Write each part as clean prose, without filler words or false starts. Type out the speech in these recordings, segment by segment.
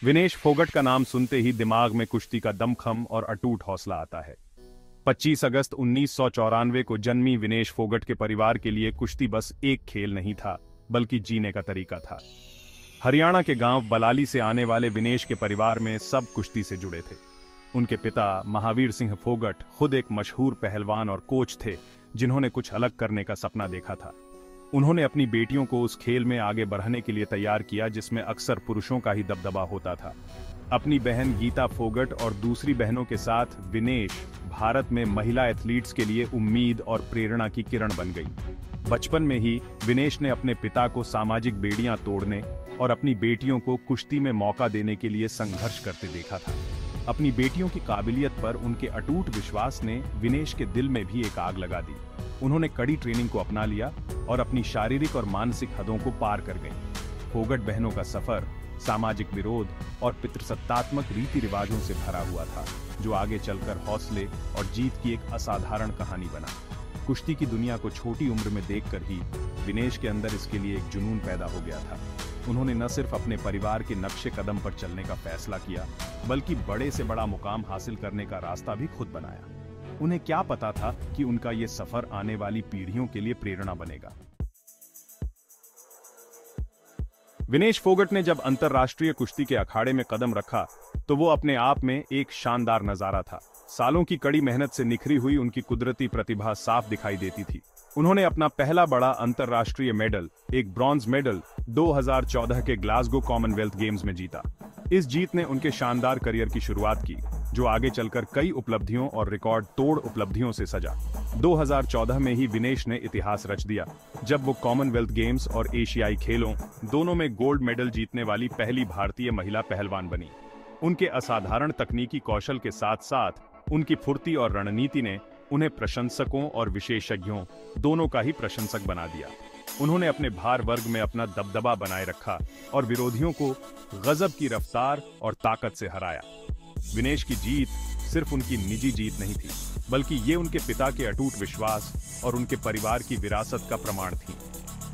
विनेश फोगट का नाम सुनते ही दिमाग में कुश्ती का दमखम और अटूट हौसला आता है। 25 अगस्त 1994 को जन्मी विनेश फोगट के परिवार के लिए कुश्ती बस एक खेल नहीं था, बल्कि जीने का तरीका था। हरियाणा के गांव बलाली से आने वाले विनेश के परिवार में सब कुश्ती से जुड़े थे। उनके पिता महावीर सिंह फोगट खुद एक मशहूर पहलवान और कोच थे, जिन्होंने कुछ अलग करने का सपना देखा था। उन्होंने अपनी बेटियों को उस खेल में आगे बढ़ने के लिए तैयार किया जिसमें अक्सर पुरुषों का ही दबदबा होता था। अपनी बहन गीता फोगट और दूसरी बहनों के साथ विनेश भारत में महिला एथलीट्स के लिए उम्मीद और प्रेरणा की किरण बन गई। बचपन में ही विनेश ने अपने पिता को सामाजिक बेड़ियां तोड़ने और अपनी बेटियों को कुश्ती में मौका देने के लिए संघर्ष करते देखा था। अपनी बेटियों की काबिलियत पर उनके अटूट विश्वास ने विनेश के दिल में भी एक आग लगा दी। उन्होंने कड़ी ट्रेनिंग को अपना लिया और अपनी शारीरिक और मानसिक हदों को पार कर गए। फोगट बहनों का सफर सामाजिक विरोध और पितृसत्तात्मक रीति रिवाजों से भरा हुआ था, जो आगे चलकर हौसले और जीत की एक असाधारण कहानी बना। कुश्ती की दुनिया को छोटी उम्र में देखकर ही विनेश के अंदर इसके लिए एक जुनून पैदा हो गया था। उन्होंने न सिर्फ अपने परिवार के नक्शे कदम पर चलने का फैसला किया, बल्कि बड़े से बड़ा मुकाम हासिल करने का रास्ता भी खुद बनाया। उन्हें क्या पता था कि उनका ये सफर आने वाली पीढ़ियों के लिए प्रेरणा बनेगा। विनेश फोगट ने जब अंतर्राष्ट्रीय कुश्ती के अखाड़े में कदम रखा, तो वो अपने आप में एक शानदार नजारा था। सालों की कड़ी मेहनत से निखरी हुई उनकी कुदरती प्रतिभा साफ दिखाई देती थी। उन्होंने अपना पहला बड़ा अंतर्राष्ट्रीय मेडल, एक ब्रॉन्ज मेडल, 2014 के ग्लासगो कॉमनवेल्थ गेम्स में जीता। इस जीत ने उनके शानदार करियर की शुरुआत की, जो आगे चलकर कई उपलब्धियों और रिकॉर्ड तोड़ उपलब्धियों से सजा। 2014 में ही विनेश ने इतिहास रच दिया, जब वो कॉमनवेल्थ गेम्स और एशियाई खेलों दोनों में गोल्ड मेडल जीतने वाली पहली भारतीय महिला पहलवान बनी। उनके असाधारण तकनीकी कौशल के साथ साथ उनकी फुर्ती और रणनीति ने उन्हें प्रशंसकों और विशेषज्ञों दोनों का ही प्रशंसक बना दिया। उन्होंने अपने भार वर्ग में अपना दबदबा बनाए रखा और विरोधियों को गजब की रफ्तार और ताकत से हराया। विनेश की जीत सिर्फ उनकी निजी जीत नहीं थी, बल्कि ये उनके पिता के अटूट विश्वास और उनके परिवार की विरासत का प्रमाण थी।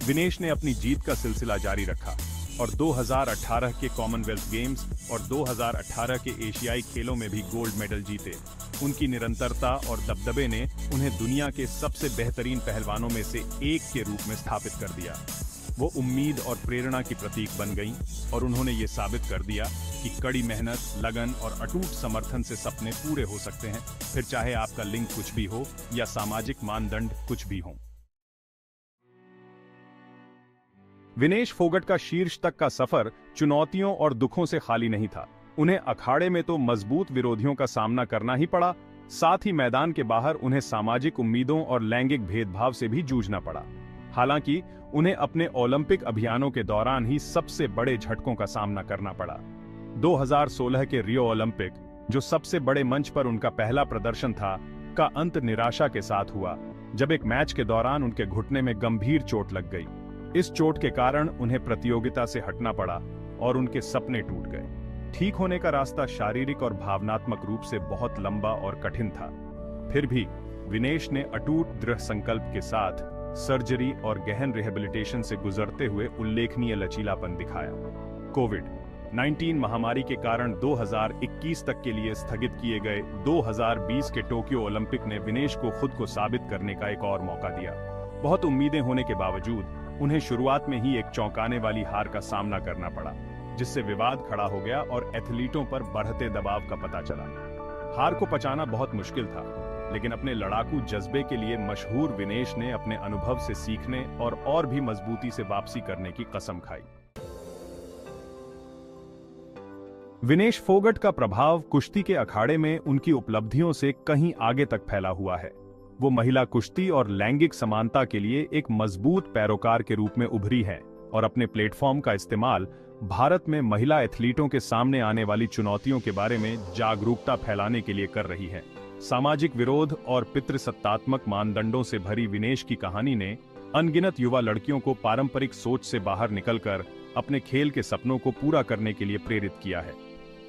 विनेश ने अपनी जीत का सिलसिला जारी रखा और 2018 के कॉमनवेल्थ गेम्स और 2018 के एशियाई खेलों में भी गोल्ड मेडल जीते। उनकी निरंतरता और दबदबे ने उन्हें दुनिया के सबसे बेहतरीन पहलवानों में से एक के रूप में स्थापित कर दिया। वो उम्मीद और प्रेरणा की प्रतीक बन गईं और उन्होंने ये साबित कर दिया कि कड़ी मेहनत, लगन और अटूट समर्थन से सपने पूरे हो सकते हैं, फिर चाहे आपका लिंग कुछ भी हो या सामाजिक मानदंड कुछ भी हो। विनेश फोगट का शीर्ष तक का सफर चुनौतियों और दुखों से खाली नहीं था। उन्हें अखाड़े में तो मजबूत विरोधियों का सामना करना ही पड़ा, साथ ही मैदान के बाहर उन्हें सामाजिक उम्मीदों और लैंगिक भेदभाव से भी जूझना पड़ा। हालांकि उन्हें अपने ओलंपिक अभियानों के दौरान ही सबसे बड़े झटकों का सामना करना पड़ा। 2016 के रियो ओलंपिक, जो सबसे बड़े मंच पर उनका पहला प्रदर्शन था, का अंत निराशा के साथ हुआ, जब एक मैच के दौरान उनके घुटने में गंभीर चोट लग गई। इस चोट के कारण उन्हें प्रतियोगिता से हटना पड़ा और उनके सपने टूट गए। ठीक होने का रास्ता शारीरिक और भावनात्मक रूप से बहुत लंबा और कठिन था। फिर भी विनेश ने अटूट दृढ़ संकल्प के साथ सर्जरी और गहन रिहेबिलिटेशन से गुजरते हुए उल्लेखनीय लचीलापन दिखाया। कोविड-19 महामारी के कारण 2021 तक के लिए स्थगित किए गए 2020 के टोक्यो ओलंपिक ने विनेश को खुद को साबित करने का एक और मौका दिया। बहुत उम्मीदें होने के बावजूद उन्हें शुरुआत में ही एक चौंकाने वाली हार का सामना करना पड़ा, जिससे विवाद खड़ा हो गया और एथलीटों पर बढ़ते दबाव का पता चला। हार को पचाना बहुत मुश्किल था, लेकिन अपने लड़ाकू जज्बे के लिए मशहूर विनेश ने अपने अनुभव से सीखने और भी मजबूती से वापसी करने की कसम खाई। विनेश फोगट का प्रभाव कुश्ती के अखाड़े में उनकी उपलब्धियों से कहीं आगे तक फैला हुआ है। वो महिला कुश्ती और लैंगिक समानता के लिए एक मजबूत पैरोकार के रूप में उभरी है और अपने प्लेटफॉर्म का इस्तेमाल भारत में महिला एथलीटों के सामने आने वाली चुनौतियों के बारे में जागरूकता फैलाने के लिए कर रही है। सामाजिक विरोध और पितृसत्तात्मक मानदंडों से भरी विनेश की कहानी ने अनगिनत युवा लड़कियों को पारंपरिक सोच से बाहर निकलकर अपने खेल के सपनों को पूरा करने के लिए प्रेरित किया है।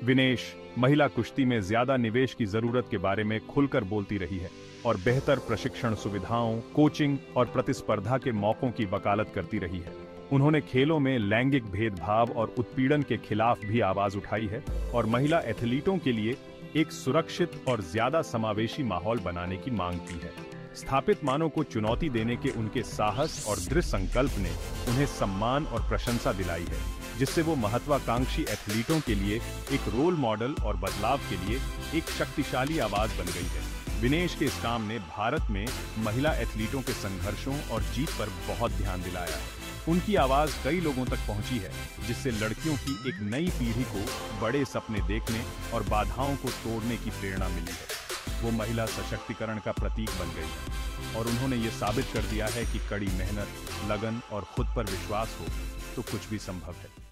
विनेश महिला कुश्ती में ज्यादा निवेश की जरूरत के बारे में खुलकर बोलती रही है और बेहतर प्रशिक्षण सुविधाओं, कोचिंग और प्रतिस्पर्धा के मौकों की वकालत करती रही है। उन्होंने खेलों में लैंगिक भेदभाव और उत्पीड़न के खिलाफ भी आवाज उठाई है और महिला एथलीटों के लिए एक सुरक्षित और ज्यादा समावेशी माहौल बनाने की मांग की है। स्थापित मानों को चुनौती देने के उनके साहस और दृढ़ संकल्प ने उन्हें सम्मान और प्रशंसा दिलाई है, जिससे वो महत्वाकांक्षी एथलीटों के लिए एक रोल मॉडल और बदलाव के लिए एक शक्तिशाली आवाज बन गई है। विनेश के इस काम ने भारत में महिला एथलीटों के संघर्षों और जीत पर बहुत ध्यान दिलाया है। उनकी आवाज कई लोगों तक पहुंची है, जिससे लड़कियों की एक नई पीढ़ी को बड़े सपने देखने और बाधाओं को तोड़ने की प्रेरणा मिली है। वो महिला सशक्तिकरण का प्रतीक बन गई है और उन्होंने ये साबित कर दिया है कि कड़ी मेहनत, लगन और खुद पर विश्वास हो तो कुछ भी संभव है।